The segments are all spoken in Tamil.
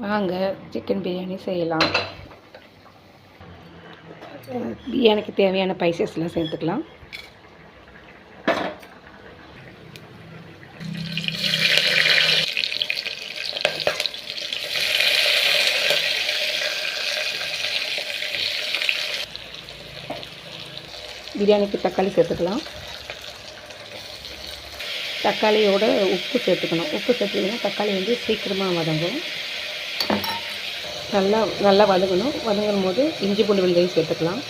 வாங்க சிக்கன் பிரியாணி செய்யலாம். பிரியாணிக்கு தேவையான ஸ்பைசஸ்லாம் சேர்த்துக்கலாம். பிரியாணிக்கு தக்காளி சேர்த்துக்கலாம். தக்காளியோட உப்பு சேர்த்துக்கணும். உப்பு சேர்த்துக்கிங்கன்னா தக்காளி வந்து சீக்கிரமாக வதங்கும். நல்லா வதங்கணும். வதங்கும் போது இஞ்சி பூண்டு விழுதையும் சேர்த்துக்கலாம்.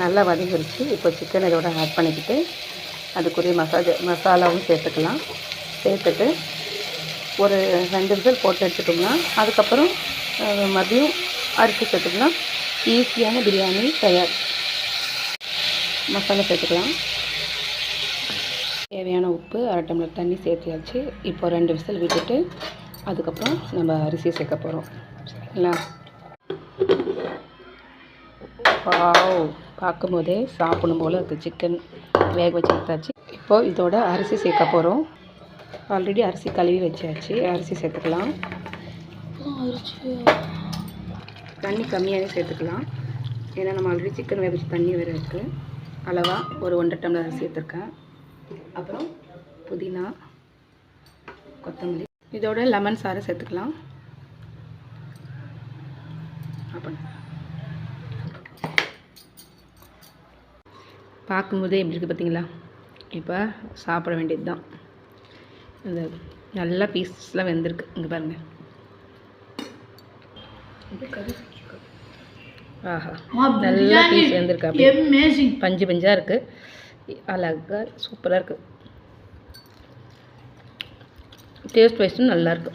நல்லா வதங்கிடுச்சு. இப்போ சிக்கன் இதோட ஆட் பண்ணிக்கிட்டு அதுக்குரிய மசாலாவும் சேர்த்துக்கலாம். சேர்த்துட்டு ஒரு 2 விசில் போட்டு எடுத்துட்டோம்னா அதுக்கப்புறம் மதியம் அரிசி சேர்த்துக்கலாம். ஈஸியான பிரியாணி தயார். மசாலா சேர்த்துக்கலாம். தேவையான உப்பு, 1/2 டம்ளர் தண்ணி சேர்த்தியாச்சு. இப்போ 2 விசில் விட்டுட்டு அதுக்கப்புறம் நம்ம அரிசி சேர்க்க போகிறோம். சரிங்களா? வாவ், பார்க்கும்போதே சாப்பிடும் போல் இருக்குது. சிக்கன் வேக வச்சு எடுத்தாச்சு. இப்போது இதோட அரிசி சேர்க்க போகிறோம். ஆல்ரெடி அரிசி கழுவி வச்சாச்சு. அரிசி சேர்த்துக்கலாம். தண்ணி கம்மியாகவே சேர்த்துக்கலாம். ஏன்னா நம்ம ஆல்ரெடி சிக்கன் வேக வச்சு தண்ணி வேறு இருக்குது. அளவாக ஒரு 1/2 டம்ளர் அரிசி சேர்த்துருக்கேன். அப்புறம் புதினா, கொத்தமல்லி, இதோட லெமன் சாறு சேர்த்துக்கலாம். அப்புறம் பார்க்கும்போதே எப்படி இருக்குது பார்த்தீங்களா? இப்போ சாப்பிட வேண்டியது தான். இந்த நல்லா பீஸ்லாம் வெந்திருக்கு. இங்கே பாருங்கள். ஆஹா, நல்லா பீஸ் வெந்திருக்கு. அப்படியே பஞ்சு பஞ்சாக இருக்குது. அழகாக சூப்பராக இருக்குது. டேஸ்ட் வைஸும் நல்லாயிருக்கு.